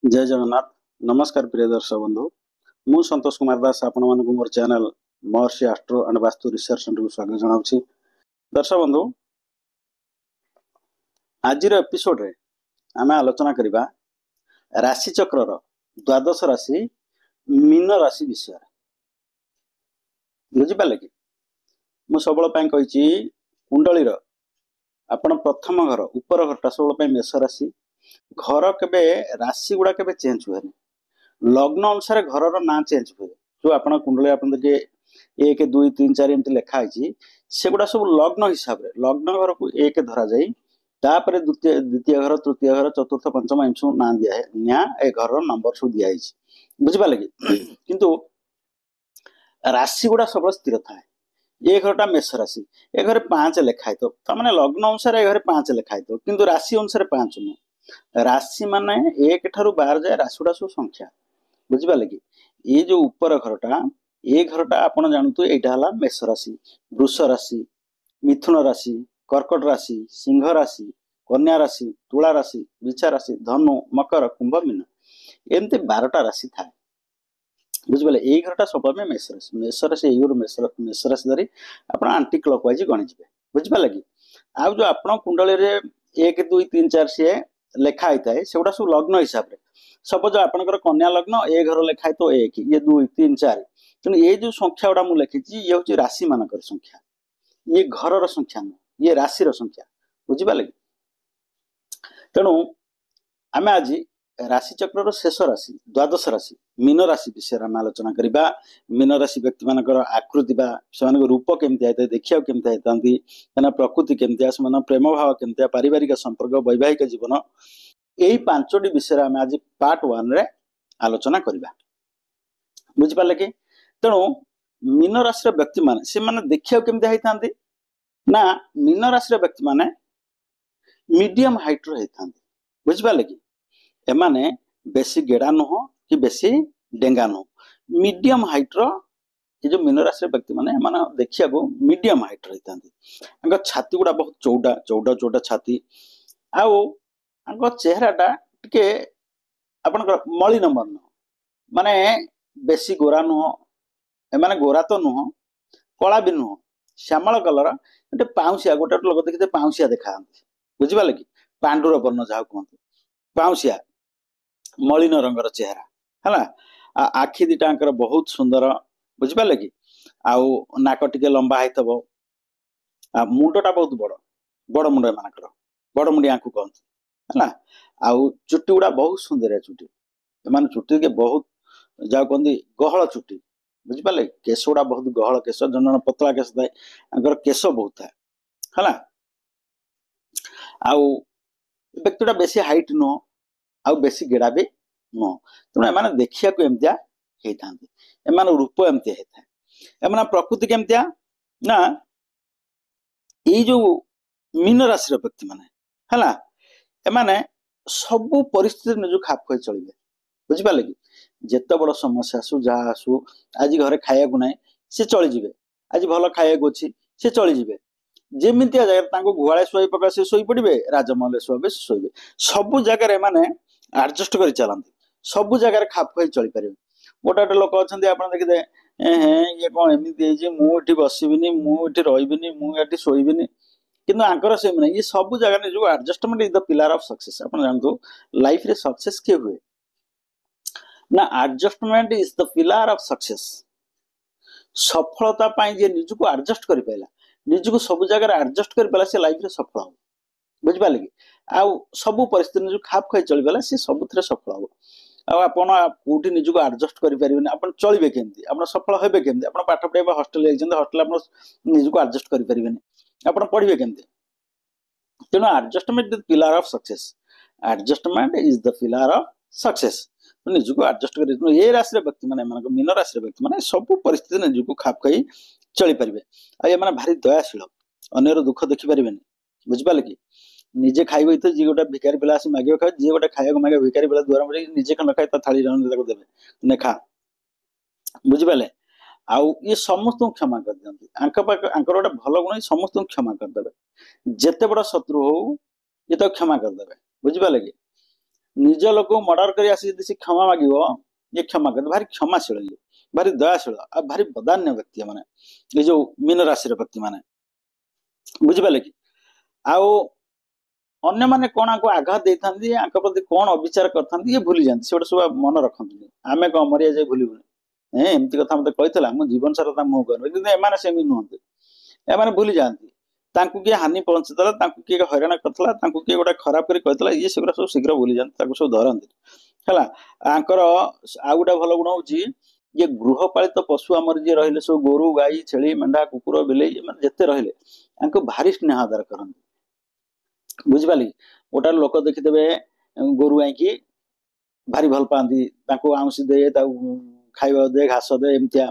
जय जगन्नाथ। नमस्कार प्रिय दर्शक बंधु, मु संतोष कुमार दास आपण मानक मोर channel Maharshi astro and vastu research centre को स्वागत जनाउछि। दर्शक बंधु, आज एपिसोड रे आमे आलोचना करिबा राशि चक्र रो द्वादश राशि मीन राशि विषय। बुझि पाले कि मु सबल पय कहिछि कुंडली रो आपण प्रथम घर ऊपर घरटा सबल पय मेष राशि। घर केबे राशि गुडा केबे चेंज हुए, लग्न अनुसार घर ना चेंज हुए। जो आप कुंडली आप देखिए 1 2 3 4 एमती लिखाई से गुड़ा सब लग्न हिसाब से लग्न घर को 1 धरा जाए, तापर द्वितीय घर तृतीय घर चतुर्थ पंचम एम सब ना दिया है ए घर नंबर सब दिखाई बुझिपारे कि किंतु राशि गुड़ा सब स्थिर थाए। ये घरटा मेष राशि, ए घर 5 लिखाई तो मैंने लग्न अनुसार ए घर 5 लिखाई तो किंतु राशि अनुसार 5 नुह। राशि माने 1 ठारू 12 जाए राशि गुड़ा सब संख्या। बुझिपारे कि ये जो ऊपर घरटा ये घरटा आपण जानतु एटा हला मेष राशि, वृष राशि, मिथुन राशि, कर्कट राशि, सिंह राशि, कन्या राशि, तुला राशि, वृश्चिक राशि, धनु, मकर, कुंभ, मीन एमते 12टा राशि थाए। बुझिपारे ये घरटा सब में मेष राशि। मेष राशि एगुरु मेष राशि धरी आपण आंटी क्लॉकवाइज गणि जिवे। बुझिपारे कि आ जो आपण कुंडली रे 1 2 3 4 से लेखा होता से गुड़ा सब लग्न हिसाब से। सपोज आपंकर कन्या लग्न ए घर लिखाए तो 1 ये 2 3 4 तेणु ये जो संख्या गुड़ा मुझे लिखी ये हूँ राशि मानक संख्या, ये घर संख्या नुह, ये राशि संख्या। बुझिपारे तेणु आम आज राशि चक्र शेष राशि द्वादश राशि मीन राशि विषय आम आलोचना करवा। मीन राशि व्यक्ति मान आकृति से रूप केमती आए देखा केमती आते प्रकृति केमती से प्रेम भाव केमती पारिवारिक संपर्क वैवाहिक जीवन यही 5टी विषय आम आज पार्ट 1 रे आलोचना करवा। बुझिपारे कि तेणु मीन राशि व्यक्ति मान से माने देखा केमती होती ना मीन राशि व्यक्ति माने मीडियम हाइट होता। बुझिपारे कि एमाने बेसी गेड़ा नुह कि बेसी डेंगा नुह, मीडियम हाइट ये जो मीन राशि व्यक्ति माने माने देखिया को मीडियम हाइट रहता। छाती गुड़ा बहुत चौड़ा चौड़ा चौड़ा छाती आउ चेहराटा टिके आपनकर मलिन वर्ण माने बेसी गोरा नुह, एमाने गोरा तो नुह कला भी नुह, श्यामल कलर गोटे पाउसिया गोटे लोक देखते पाउसिया देखा। बुझिपारे कि पांडुर वर्ण जहाँ कहते पाउसिया मलिन रंगर चेहरा है। आखि दिटा बहुत सुंदर। बुझिपारे कि आउ नाक टिके लंबा होइतबो, मुंडटा बहुत बड़ बड़ मुंड एमानकर बड़ मुंडिया को कहते है। आउ चुट्टी गुड़ा बहुत सुंदर चुट्टी, एमान चुट्टी के बहुत जा कहते गहल चुट्टी। बुझिपारे केश गुड़ा बहुत गहल केश, जन जन पतला केश थाए केश बहुत थाए है। आउ व्यक्तिटा बेसी हाइट नुह आउ बेसी गेड़ा भी नुह, तेणु एम देखा एमतिया होता एम रूप एमती होता है। एम प्रकृति केमतिया ना ये जो मीन राशि व्यक्ति माने है एमाने सबू परिस्थिति निज खाप खुई चलिए। बुझिपारे कि जिते बड़ समस्या आसू जहाँ आसू आज घरे खाया ना सी चलीजे, आज भल खाया अच्छी सी चलीजे, जेमितिया जगह गुहाड़े शुई पका से शोई पड़े, राजमहल शुवे से शोबे, सबू जगार एमाने एडजस्ट कर चलती, सबू जगार खाप खुई चली पारे। गोटे गोटे लोक अच्छा आप देखिए ये कौन एमती मुझे बसबिनी मुझे रही मुझे शोबनी किंतु आंकर से ये सब जगह जो adjustment is the pillar of success. आप जानते लाइफ रे सक्सेस किए हुए ना adjustment is the pillar of success. सफलता जे निजको एडजस्ट कर पाइला, निजको सब जगह एडजस्ट कर पाइला से लाइफ रे सफल हो। बुझिपारे कि आउ सबू परिस्थिति निज खाप खाई चली पाला से सबुथिरे सफल हो। आपन कोठी निजको एडजस्ट कर पारिबेनी, आपन चलिबे केमती, आपन सफल हेबे केमती, आपन पाठ पढाइबा हॉस्टल एक्जाम हॉस्टल आपन निजको एडजस्ट कर पारिबेनी, आपन पढिबे केमती। तेणु adjustment is the pillar of success, adjustment is the pillar of success. निजको एडजस्ट कर ये राशि व्यक्ति माने मीन राशि व्यक्ति माने सब परिस्थिति निजको खाप खाई चली पारिबे। आ एमाने भारी दयाशील, अन्यर दुख देखि पारिबेनी। बुझिपारे कि निजे खाइबे तो जी गोटे भिखारी पिला आसी मागे खाए, जी गोटे खाइबा मागे भिखारी पिला द्वार पड़े निजे खंड खाए थाली देवे ने खा। बुझिपारे आउ ये समस्त क्षमा कर दियंती, गोटे भल गुण समस्त क्षमा करदे, जेते बड़ शत्रु हो ये तो क्षमा करदे। बुझिपारे कि निज लोक मर्डर कर आसी से क्षमा मागिब ये क्षमा कर भारी क्षमाशील ये भारी दयाशील आ भारी बदान्य व्यक्ति माने ये जो मीन राशि व्यक्ति माने बुझिपारे कि आउ अन्य माने कौन आपको आघात देते प्रति कौन अविचार करते ये भूली जाती से सब मन रखते आम कौन मरिया जाए भूलुनि एमती कथा मत कही जीवन सारा मुँह कर कि सेमी नुहत एम भूली जाती किए हानि पहुंचीला किए हईराण करता किए गोटे खराब कर ये सेगुरा सब शीघ्र भूली जाती सब धरती है आंकर आउ गोटे भल गुण हूँ ये गृहपालित पशु आमर जी रही सब गोरु गाई छेली मेढ़ा कुकुर बिलेई जिते रही भारी स्नेह आदर करते बुझिपाली गोटे लोक देखिदे गोरु गाई की भारी भल पाती आउंसी दे खाଇବା दे घास दे एमतिया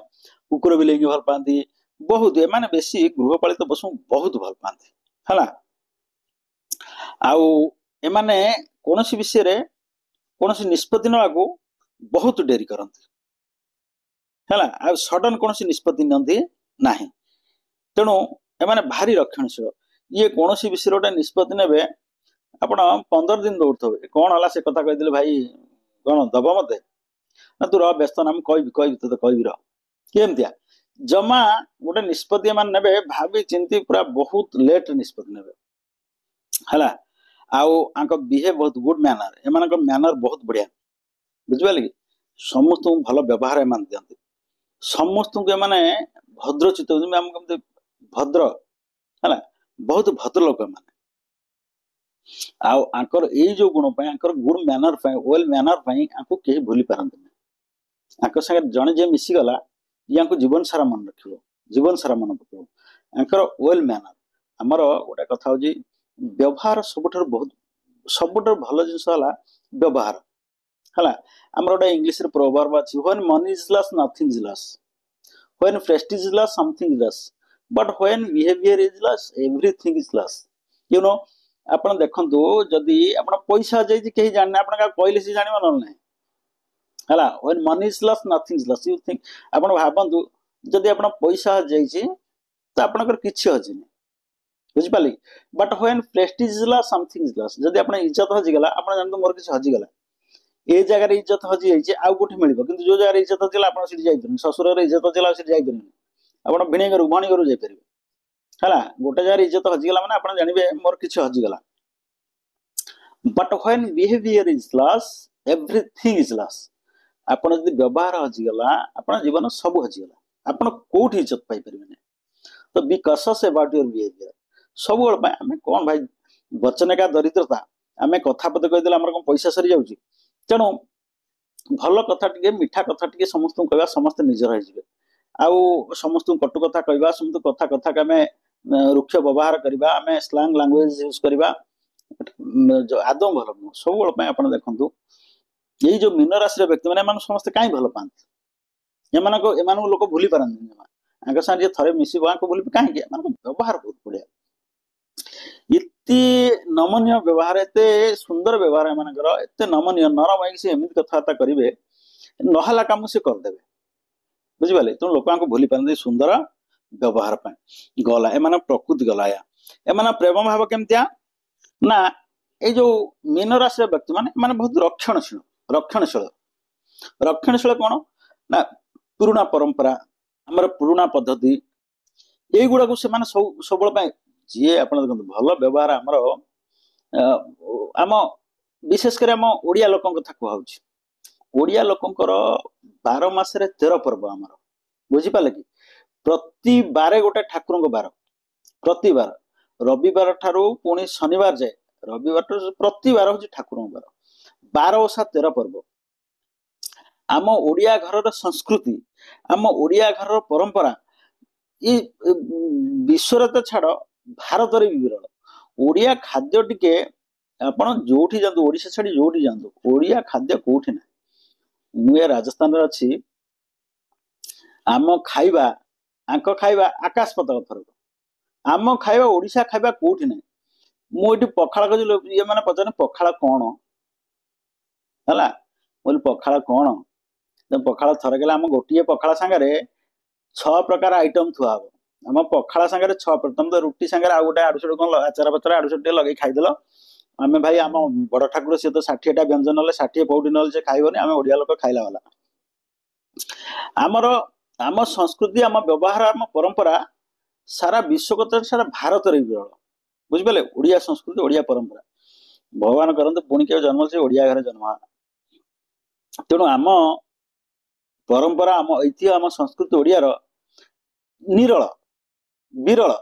कुकुर बिलेई भल पाती बहुत एमाने बेसी गृहपालित पशु बहुत भल पाती है आउ एमाने कौन विषय रे कौन निष्पत्ति नवाकू बहुत डेरी करती है सडन कौन निष्पत्ति नि ना तेणु एमाने भारी रक्षणशील ये कौन विषय गोटे निष्पत्ति ने आपण 15 दिन दौड़ कौन है से कथा कहीदे भाई कौन दब मत ना तू रह व्यस्त ना कह तो कह रमतिया जमा गोटे निष्पत्ति मान ने भावी चिंती पूरा बहुत लेट निष्पत्ति ने है आउ बिहेव बहुत गुड मैनर एम मैनर बहुत बढ़िया बुझिपारे कि समस्त भल व्यवहार एम दिखती समस्त को एम भद्र चित्त भद्र है बहुत भद्र लोक मैंने आंकर यही जो गुण गुड मैनर वेल मैनर कहीं भूली पारती संगे जड़े जे मिसीगला या जीवन सारा मन रख जीवन सारा मन पकड़ वेल मैनर आमर गोटे कथा हूँ व्यवहार सबुठ बहुत सबुठ भल जिनस व्यवहार है आमर गोटे इंग्लीश प्रोवर्ब अच्छी when money is loss nothing is loss when prestige is loss something is loss but when behaviour is loss everything is loss you know आपण देखंतु जदि आपण पैसा जाई कहीं जानना आपण का कहले से जानिबा न नै हला when money is loss nothing is loss you think आपण भाबंतु जदि आपण पैसा जाई तो आपणकर किछि अछि नै बुझि पाली but when prestige is loss something is loss जदि आपण इज्जत हजि गला आपण जानतो मोर किछि हजि गला ए जगह रे इज्जत हजि जाई आउ कोठी मिलिबो किंतु जो जगह रे इज्जत हजिला आपण सिटी जाई परन ससुर रे इज्जत हजिला सिटी जाई परन आपण भिणी करू भणी करू जाई परिबे हला गोटे जगह रे इज्जत हजि गला माने आपण जानिबे मोर किछि हजि गला but when behaviour is loss everything is loss आपण जदि व्यवहार हजि गला आपण जीवन सब हजि गला आपण कोठी इज्जत पाई परिबे तो be cautious about your behaviour सब बेल आम कौन भाई वचन का दरिद्रता आम कथा पद कहीदे आम कौन पैसा सरी जाऊँ तेणु भल कथा टे मीठा कथा टे समस्त कह समस्त निजर हो आउ समस्त कटु कथा कहवा समस्त कथा कथा आम रुक्ष व्यवहार करवा आम स्लांग लैंग्वेज यूज करवा आदौ भल नुह सब बेल आप देखु यही जो मीन राशि व्यक्ति मैंने समस्त कहीं भल पाती एम लोक भूली पारती साथ थे मिसब भूल कहीं व्यवहार बहुत बढ़िया इति नमनीय व्यवहार एते सुंदर व्यवहार एमानकर एते नमनीय नरम है एमती कथबार्ता करेंगे नहला कम से करदे बुझिपारे तेणु लोक भूली पारती सुंदर व्यवहार गला एम प्रकृति गला एम प्रेम भाव केमतिया ना ये जो मीन राशि व्यक्ति मैंने बहुत रक्षणशील रक्षणशील कौन ना पुराणा परंपरा आमर पुराणा पद्धति युवा से सब जी आप देखते भल व्यवहार आमर आम विशेषकर आम ओडिया लोक कथा कहूँ ओडिया लोकंकर 12 मासरे 13 पर्व आमर बुझिपारे कि प्रति बारे गोटे ठाकुर बार प्रति बार रविवार ठारू पुणी शनिवार जाए रविवार प्रति बार हूँ ठाकुर बार 12 ओषा 13 पर्व आम ओडिया घर संस्कृति आम ओडिया घर परंपरा ये विश्व तो छाड़ भारत भी विरल ओडिया खाद्य टिके आपण जोठी जातु ओडिशा छाड़ी जोठी जातु ओडिया खाद्य कोठी ना मुझे राजस्थान अच्छी आम खाइबा आंक खाइबा आकाश पताल फरक आम खाइबा ओडिशा खाइबा कोठी ना मुझे पखाड़ ये मैंने पचारे पखाड़ कौन है बोल पखाड़ कौन पखाड़ थरे गले आम गोटे पखाड़ सांगे 6 प्रकार आइटम थुआ हम आम पखाड़ सांगे 6 प्रथम तो रुटी सांगे आ गोटे आड़ू सड़ू कौन आचार पचार आड़ू सड़ू लगे खाईदेल आमे भाई आम बड़ ठाकुर सी तो 60टा व्यंजन ना 60 पौटी ना से खाइबनी आम ओडिया लोक खाइला वाला आमर आम संस्कृति आम व्यवहार आम परंपरा सारा विश्व को सारा भारत रे विरल बुझिपारे ओडिया संस्कृति ओडिया परंपरा भगवान करते पुणी के जन्म से ओडिया घर जन्म तेणु आम परंपरा आम ऐतिह्य आम संस्कृति ओडिया निरल विरल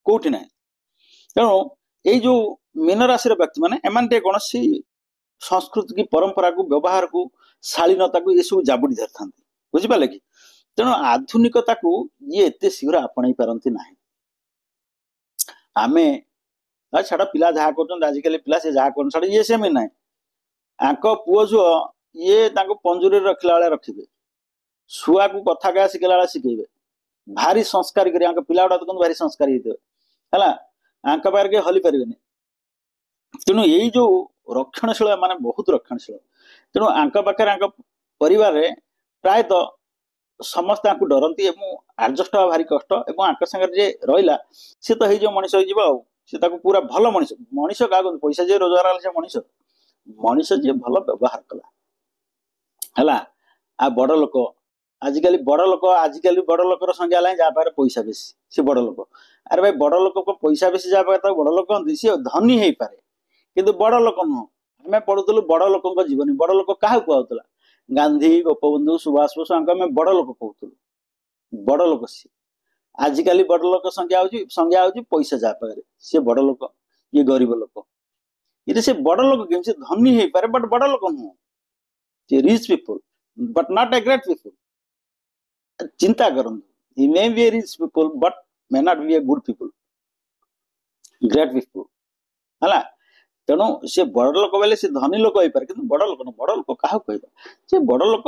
कोठी ना तेणु यही जो मीन राशि व्यक्ति मैंने एम कौन सी संस्कृति की परंपरा को व्यवहार को शालीनता को ये सब जाबुड़ी धरी था बुझिपारे कि तेणु आधुनिकता को ये एत शीघ्र आपणई पारती ना आमे छाड़ पिला जहाँ कर आजिकल पिला से जहाँ कर ये सेम ना आंक पुओ झुओ ये पंजुरी रखला बेले रखिए छुआ को कथा क्या शिखला बेले शिखेबे भारी संस्कारी कर पिला गुड़ा देखते भारी संस्कारी होते है आंक पाखे के हली पारे तेणु यही जो रक्षणशील माने बहुत रक्षणशील तेणु आंक पाखे आंक परिवार प्रायतः समस्त आपको डरती आडजस्ट हवा भारी कष्ट और आंक सागर जे रहा सी तो हो मनीष हो पूरा भल मनीष मनीष क्या पैसा जे रोजगार से मनीष मनीष जी भल व्यवहार कला है आ बड़ लोक आजिकल बड़ लोक आजिकल बड़ लोकर संख्या है जहाँ पाखे पैसा बेसी सी बड़ लोक अरे भाई बड़ लोक को पैसा बेसी जहाँ पाखे बड़ लोक कहते सी धनी हो पारे किंतु बड़ लोक नुह आम पढ़ुलु बड़ लोक जीवन बड़ लोक क्या कहला गांधी गोपबंधु सुभाष बोस आम बड़ लोक कहूलु बड़ लोक सी आजिकल बड़ लोक संख्या हो पैसा जहाँ पाखे सी बड़ लोक ये गरीब लोक ये से बड़ लोक केम से धनी हो पारे बट बड़ लोक नुह सी rich people but not a great people चिंता करूँ he may be a rich people but may not be a good people great people है तेणु से बड़ लोक बोले से धनी लोक हो पारे कि बड़ लोक क्या कहबा से बड़ लोक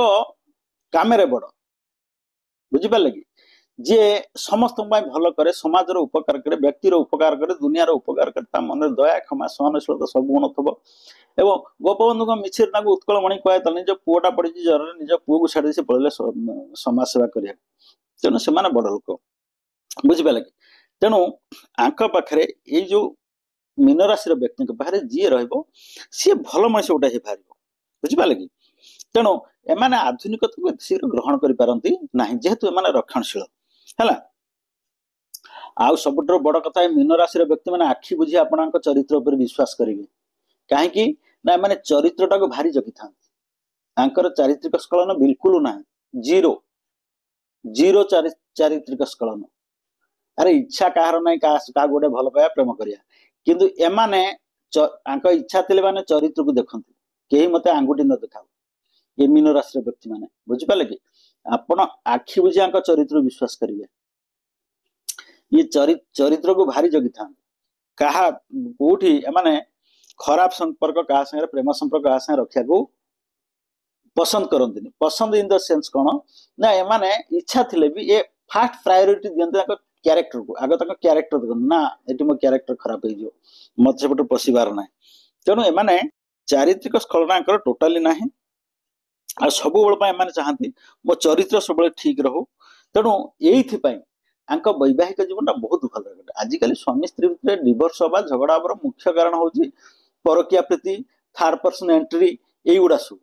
काम बड़ बुझिपारे कि जे समस्त भल करे समाज उपकार करे व्यक्तिर उपकार करे दुनियार उपकार करे मन दया क्षमा सहनशीलता सब गुण थब एवं गोपबंधु मिछर उत्कल मणि कहता निज पुआटा पड़ी जर निज पुओ को छाड़ी से पड़े समाज सेवा करिया तेणु से बड़ लोक बुझिपारे कि तेणु आंक पाखे ये जो मीन राशि व्यक्ति पाखे जी सी भल मनीष गोटे ही बाहर बुझिपारे कि तेणु एमाने आधुनिकता को शीघ्र ग्रहण करें ना जेहेतु एम रक्षणशील है आउ सबुठ बड़ कथा मीन राशि व्यक्ति मैंने आखि बुझी आपण चरित्र उपर विश्वास करेंगे कहीं ना एम चरित्रटा को भारी जगी था चारित्रिक स्खलन बिल्कुल ना जीरो जीरो चारित्रिक स्खलन अरे इच्छा कहार ना क्या गोटे भल पाया प्रेम करिया किंतु एमाने इच्छा थे माने चरित्र को देखते कहीं मत आंगुठी न देखा ये मीन राशि व्यक्ति मैंने बुझिपारे कि आपण आखि बुझी चरित्र विश्वास करेंगे ये चरित्र को भारी जगी था क्या कौटी एमाने खराब संपर्क क्या संगे प्रेम संपर्क क्या संगे रखा को पसंद करते पसंद इन द सेंस कौन ना एमाने इच्छा थिले भी ये फास्ट प्रायोरिटी दिखते क्यारेक्टर को आगे क्यारेक्टर देखते ना ये मो क्यारेक्टर खराब हो मत से पशिबार ना तेणु एमाने चारित्रिक स्खलन टोटाली ना आ सब बेले चाहती मो चरित्र सब ठीक रहू तेणु ये वैवाहिक जीवन बहुत भल रहे आजिकल स्वामी स्त्री भितर डिवोर्स हवा झगड़ा हबार मुख्य कारण हूँ परकिया प्रीति थर्ड पर्सन एंट्री युवा सब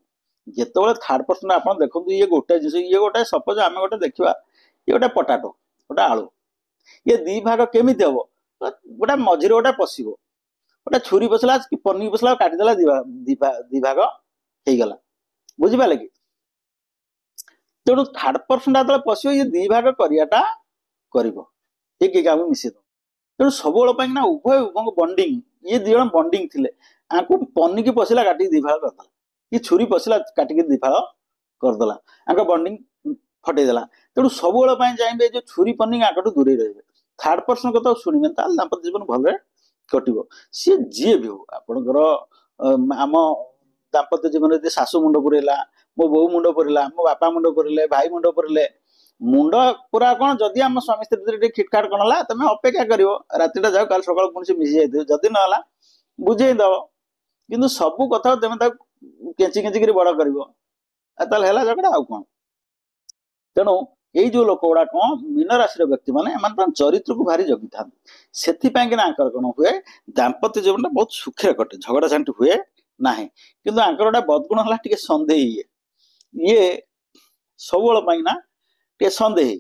जिते थर्ड पर्सन आप देखो ये गोटे जिस ये गोटे सपोज आम गोटे देखा ये गोटे पटाटो गोटे आलू ये दी भाग केमी हम गोटे मझे गोटे पशि गोटे छुरी पसला कि पनी पसला काटिदेला दी भाग हो गला बुझिपारे कि तेणु थर्ड पर्सन जो पशु ये दी भाग करियाटा क्या मिसे दो तेणु सब ना उभय उभय बंडिंग ये दी जन बंडिंग थे आपको पनी की पशिला काटिक दी भाग करदेला कि छुरी पशिला काटिक दी भाग करदेला आंक बंडिंग फटेदेला तेणु सब चाहिए जो छुरी पनी आंकटू दूरे रहे थर्ड पर्सन कथा शुणे दाम्पत्य जीवन भल कटो सी जी भी हो आपणकर आम दाम्पत्य जीवन यदि शाशु मुंड पुरेला मो बो मुंड पुरेला मो बापा मुंड पुरेले भाई मुंड पुरेले मुंड पूरा कौन जदि आम स्वामी स्त्री खिटखाट कौन है तुम अपेक्षा कर रातिटा जाओ कल सकाल पुणी से मिसी जाए जदि ना बुझे दब कि सबू कथा तुम केची केची कर बड़ कर झगड़ा आउ कौन तेणु ଏଇ ଯୋଉ ଲୋକ ଗୁଡା କଣ ମୀନ ରାଶିର ବ୍ୟକ୍ତି ମାନେ ଏମାନେ ଚରିତ୍ରକୁ ଭାରି ଜଗିଥାନ୍ତି। ସେଥିପାଇଁ କିନା ଆଙ୍କର କଣ ହୁଏ ଦାମ୍ପତ୍ୟ ଜୀବନଟା ବହୁତ ସୁଖରେ କଟେ, ଝଗଡା ଝାଣ୍ଟି ହୁଏ ନାହିଁ। କିନ୍ତୁ ଆଙ୍କର ଗୋଟେ ବଦଗୁଣ ହେଲା ଟିକେ ସନ୍ଦେହୀ। ଇଏ ସବୁବେଳ ପାଇଁ ନା ଟିକେ ସନ୍ଦେହୀ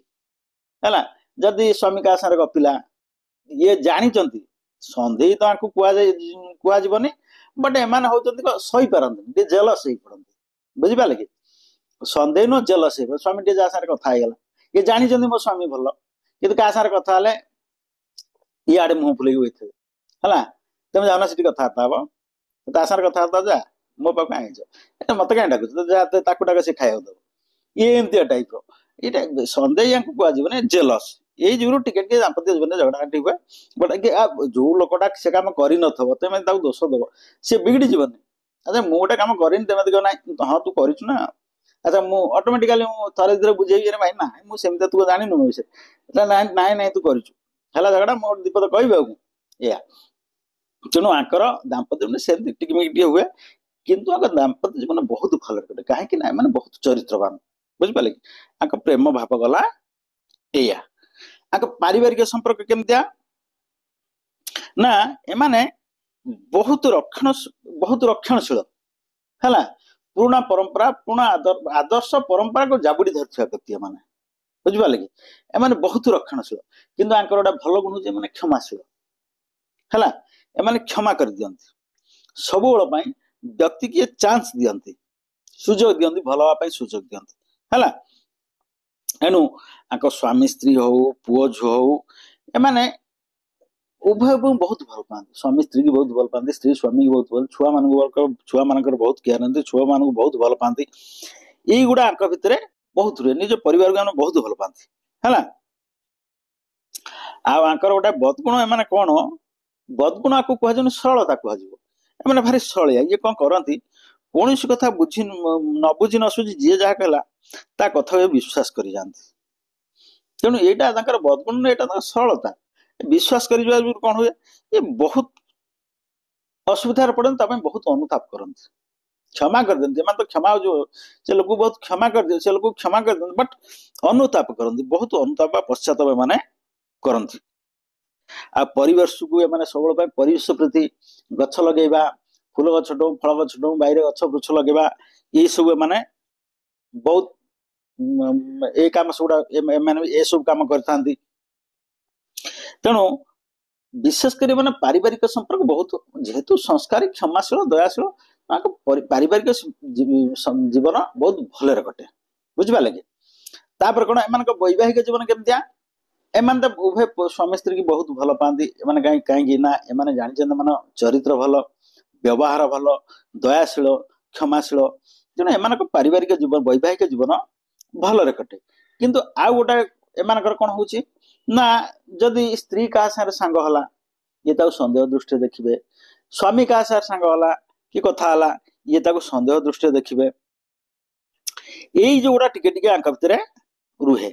ହେଲା। ଯଦି ସ୍ୱାମୀ କାହା ସାଙ୍ଗରେ ଗପିଲା ଇଏ ଜାଣିଛନ୍ତି ସନ୍ଦେହୀ ତ ଆଙ୍କୁ କୁହାଯିବନି, ବଟ୍ ଏମାନେ ହଉଛନ୍ତି ସହିପାରନ୍ତିନି, ଟିକେ ଜେଲସ୍ ହେଇ ପଡନ୍ତି। ବୁଝିପାରିଲେ କି? ସନ୍ଦେହ ନୁହଁ, ଜେଲସ୍ ହେଇ ପଡେ। ସ୍ୱାମୀ ଟିକେ ଯାହା ସାଙ୍ଗରେ କଥା ହେଇଗଲା, ଇଏ ଜାଣିଛନ୍ତି ମୋ ସ୍ୱାମୀ ଭଲ, କିନ୍ତୁ କାହା ସାଙ୍ଗରେ କଥା ହେଲେ ଇଆଡେ ମୁହଁ ଫୁଲେଇକି ବଇଥିବେ ହେଲା। ତମେ ଯାଉନା ସେଠି କଥାବାର୍ତ୍ତା ହବ, ତା ସାଙ୍ଗରେ କଥାବାର୍ତ୍ତା ଯା, ମୋ ପାଖକୁ ଆଣିଛ ମତେ କାହିଁ ଡାକୁଛ, ତାକୁ ଡାକ ସେ ଖାଇବାକୁ ଦବ। ଇଏ ଏମିତିଆ ଟାଇପ ର। ଏଇଟା ସନ୍ଦେହ ୟାଙ୍କୁ କୁହାଯିବନି, ଜେଲସ୍। ଏଇ ଯୋଗୁରୁ ଟିକେ ଟିକେ ଦାମ୍ପତ୍ୟ ଜୀବନରେ ଝଗଡାଝାଣ୍ଟି ହୁଏ। ବଟ୍ ଯୋଉ ଲୋକଟା ସେ କାମ କରିନଥିବ ତମେ ତାକୁ ଦୋଷ ଦବ, ସେ ବିଗିଡି ଯିବନି। ଆଚ୍ଛା ମୁଁ ଗୋଟେ କାମ କରିନି ତମେ କହିବ ନାଇଁ ହଁ ତୁ କରିଛୁ ନା, ଆଚ୍ଛା ମୁଁ ଅଟୋମେଟିକାଲି ମୁଁ ଥରେ ଦିଥରେ ବୁଝେଇବି ଭାଇ ନା ମୁଁ ସେମିତି ତୁ ଜାଣିନୁ ମୋ ବିଷୟରେ, ନାଇଁ ନାଇଁ ତୁ କରିଛୁ, ହେଲା ଝଗଡା, ମୋ ବିପଦ କହିବି ଆଉ ଏଇଆ। ତେଣୁ ଆଙ୍କର ଦାମ୍ପତ୍ୟ ଜୀବନ ସେମିତି ଟିକିମିକି ଟିକେ ହୁଏ, କିନ୍ତୁ ଆଙ୍କ ଦାମ୍ପତ୍ୟ ଜୀବନ ବହୁତ ଭଲରେ କଟେ। କାହିଁକି ନା ଏମାନେ ବହୁତ ଚରିତ୍ରବାନ। ବୁଝିପାରିଲେ କି? ଆଙ୍କ ପ୍ରେମ ଭାବ ଗଲା ଏଇଆ। ଆଙ୍କ ପାରିବାରିକ ସମ୍ପର୍କ କେମିତିଆ ନା ଏମାନେ ବହୁତ ରକ୍ଷଣଶୀଳ ହେଲା। ପୁରୁଣା ପରମ୍ପରା, ପୁରୁଣା ଆଦର୍ଶ ପରମ୍ପରାକୁ ଜାବୁଡି ଧରିଥିବା ବ୍ୟକ୍ତି ଏମାନେ। ବୁଝିପାରିଲେ କି? ଏମାନେ ବହୁତ ରକ୍ଷଣଶୀଳ, କିନ୍ତୁ ଆଙ୍କର ଗୋଟେ ଭଲ ଗୁଣ ହଉଛି ଏମାନେ କ୍ଷମାଶୀଳ ହେଲା। ଏମାନେ କ୍ଷମା କରିଦିଅନ୍ତି ସବୁବେଳ ପାଇଁ, ବ୍ୟକ୍ତି କିଏ ଚାନ୍ସ ଦିଅନ୍ତି, ସୁଯୋଗ ଦିଅନ୍ତି, ଭଲ ହେବା ପାଇଁ ସୁଯୋଗ ଦିଅନ୍ତି ହେଲା। ଏଣୁ ଆଙ୍କ ସ୍ୱାମୀ ସ୍ତ୍ରୀ ହଉ, ପୁଅ ଝୁଅ ହଉ, ଏମାନେ ଉଭୟ ବହୁତ ଭଲ ପାଆନ୍ତି। ସ୍ୱାମୀ ସ୍ତ୍ରୀକି ବହୁତ ଭଲ ପାଆନ୍ତି, ସ୍ତ୍ରୀ ସ୍ୱାମୀକି ବହୁତ ଭଲ, ଛୁଆ ମାନଙ୍କର ବହୁତ କେୟାର ନିଅନ୍ତି, ଛୁଆ ମାନଙ୍କୁ ବହୁତ ଭଲ ପାଆନ୍ତି। ଏଇଗୁଡା ଆଙ୍କ ଭିତରେ ବହୁତ ରୁହେ। ନିଜ ପରିବାରକୁ ଆମେ ବହୁତ ଭଲ ପାଆନ୍ତି ହେଲା। ଆଉ ଆଙ୍କର ଗୋଟେ ବଦଗୁଣ, ଏମାନେ କଣ ବଦଗୁଣ ଆକୁ କୁହାଯିବନି, ସରଳତା କୁହାଯିବ। ଏମାନେ ଭାରି ସରଳିଆ। ଇଏ କଣ କରନ୍ତି, କୌଣସି କଥା ନ ବୁଝି ନ ସୁଝି ଯିଏ ଯାହା କହିଲା ତା କଥା ବିଶ୍ୱାସ କରିଯାଆନ୍ତି। ତେଣୁ ଏଇଟା ତାଙ୍କର ବଦଗୁଣ, ଏଇଟା ତାଙ୍କର ସରଳତା। ବିଶ୍ୱାସ କରିଯିବା କଣ ହୁଏ, ଏ ବହୁତ ଅସୁବିଧାରେ ପଡନ୍ତି, ତା ପାଇଁ ବହୁତ ଅନୁତାପ କରନ୍ତି, କ୍ଷମା କରିଦିଅନ୍ତି। ଏମାନେ ତ କ୍ଷମା ହଉଛି, ସେ ଲୋକକୁ ବହୁତ କ୍ଷମା କରିଦିଅନ୍ତି, ସେ ଲୋକକୁ କ୍ଷମା କରିଦିଅନ୍ତି, ବଟ୍ ଅନୁତାପ କରନ୍ତି, ବହୁତ ଅନୁତାପ ବା ପଶ୍ଚାତାପ ଏମାନେ କରନ୍ତି। ଆଉ ପରିବେଶକୁ ଏମାନେ ସବୁବେଳେ ପାଇଁ ପରିବେଶ ପ୍ରତି, ଗଛ ଲଗେଇବା, ଫୁଲ ଗଛ ହଉ, ଫଳ ଗଛ ହଉ, ବାଇରେ ଗଛ ବୃଛ ଲଗେଇବା, ଏଇ ସବୁ ଏମାନେ ବହୁତ ଏଇ କାମ ସବୁଗୁଡା ଏମାନେ ଏସବୁ କାମ କରିଥାନ୍ତି। ତେଣୁ ବିଶେଷ କରି ମାନେ ପାରିବାରିକ ସମ୍ପର୍କ ବହୁତ, ଯେହେତୁ ସଂସ୍କାରୀ, କ୍ଷମାଶୀଳ, ଦୟାଶୀଳ, ତାଙ୍କ ପାରିବାରିକ ଜୀବନ ବହୁତ ଭଲରେ କଟେ। ବୁଝିପାରିଲେ କି? ତାପରେ କଣ ଏମାନଙ୍କ ବୈବାହିକ ଜୀବନ କେମିତିଆ, ଏମାନେ ତ ଉଭୟ ସ୍ୱାମୀ ସ୍ତ୍ରୀ କି ବହୁତ ଭଲ ପାଆନ୍ତି। ଏମାନେ କାହିଁକି ନା ଏମାନେ ଜାଣିଛନ୍ତି ଏମାନ ଚରିତ୍ର ଭଲ, ବ୍ୟବହାର ଭଲ, ଦୟାଶୀଳ, କ୍ଷମାଶୀଳ। ତେଣୁ ଏମାନଙ୍କ ପାରିବାରିକ ଜୀବନ, ବୈବାହିକ ଜୀବନ ଭଲରେ କଟେ। କିନ୍ତୁ ଆଉ ଗୋଟେ ଏମାନଙ୍କର କଣ ହଉଛି ନା, ଯଦି ସ୍ତ୍ରୀ କାହା ସାଙ୍ଗରେ ସାଙ୍ଗ ହେଲା ଇଏ ତାକୁ ସନ୍ଦେହ ଦୃଷ୍ଟିରେ ଦେଖିବେ, ସ୍ୱାମୀ କାହା ସାଙ୍ଗରେ ସାଙ୍ଗ ହେଲା କି କଥା ହେଲା ଇଏ ତାକୁ ସନ୍ଦେହ ଦୃଷ୍ଟିରେ ଦେଖିବେ। ଏଇ ଯୋଉଗୁଡା ଟିକେ ଟିକେ ଆଙ୍କ ଭିତରେ ରୁହେ।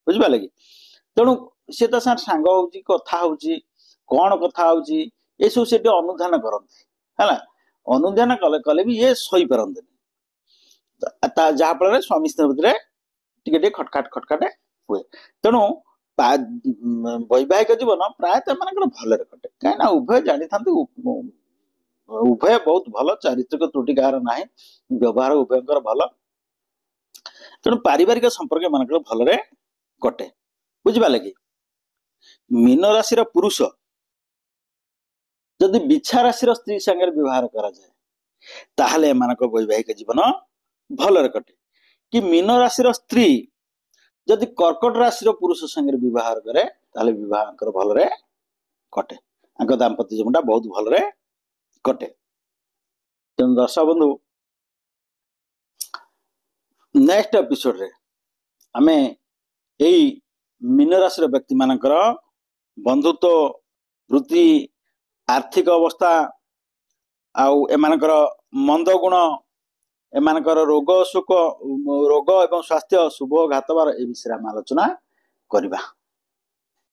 ବୁଝିପାରିଲେ କି? ତେଣୁ ସେ ତା ସାଙ୍ଗରେ ସାଙ୍ଗ ହଉଛି, କଥା ହଉଛି, କଣ କଥା ହଉଛି, ଏସବୁ ସେ ଟିକେ ଅନୁଧ୍ୟାନ କରନ୍ତି ହେଲା। ଅନୁଧ୍ୟାନ କଲେ ବି ଇଏ ସହିପାରନ୍ତିନି, ଯାହା ଫଳରେ ସ୍ୱାମୀ ସ୍ତ୍ରୀ ଭିତରେ ଟିକେ ଟିକେ ଖଟଖାଟ ହୁଏ। ତେଣୁ ବୈବାହିକ ଜୀବନ ପ୍ରାୟତଃ ଏମାନଙ୍କର ଭଲରେ କଟେ, କାହିଁକିନା ଉଭୟ ଜାଣିଥାନ୍ତି, ଉଭୟ ବହୁତ ଭଲ, ଚାରିତ୍ରିକ ତ୍ରୁଟି କାହାର ନାହିଁ, ବ୍ୟବହାର ଉଭୟଙ୍କର ଭଲ। ତେଣୁ ପାରିବାରିକ ସମ୍ପର୍କ ଏମାନଙ୍କର ଭଲରେ କଟେ। ବୁଝିପାରିଲେ କି? ମୀନ ରାଶିର ପୁରୁଷ ଯଦି ବିଛା ରାଶିର ସ୍ତ୍ରୀ ସାଙ୍ଗରେ ବ୍ୟବହାର କରାଯାଏ ତାହେଲେ ଏମାନଙ୍କ ବୈବାହିକ ଜୀବନ ଭଲରେ କଟେ। କି ମୀନ ରାଶିର ସ୍ତ୍ରୀ ଯଦି କର୍କଟ ରାଶିର ପୁରୁଷ ସାଙ୍ଗରେ ବ୍ୟବହାର କରେ ତାହେଲେ ବିବାହଙ୍କର ଭଲରେ କଟେ, ତାଙ୍କ ଦାମ୍ପତ୍ୟ ଜୀବନଟା ବହୁତ ଭଲରେ କଟେ। ତେଣୁ ଦର୍ଶକ ବନ୍ଧୁ, ନେକ୍ସଟ ଏପିସୋଡରେ ଆମେ ଏଇ ମୀନ ରାଶିର ବ୍ୟକ୍ତି ମାନଙ୍କର ବନ୍ଧୁତ୍ୱ, ବୃତ୍ତି, ଆର୍ଥିକ ଅବସ୍ଥା, ଆଉ ଏମାନଙ୍କର ମନ୍ଦ ଗୁଣ, ଏମାନଙ୍କର ରୋଗ ଏବଂ ସ୍ୱାସ୍ଥ୍ୟ, ଶୁଭ ଘାତବାର, ଏ ବିଷୟରେ ଆମେ ଆଲୋଚନା କରିବା।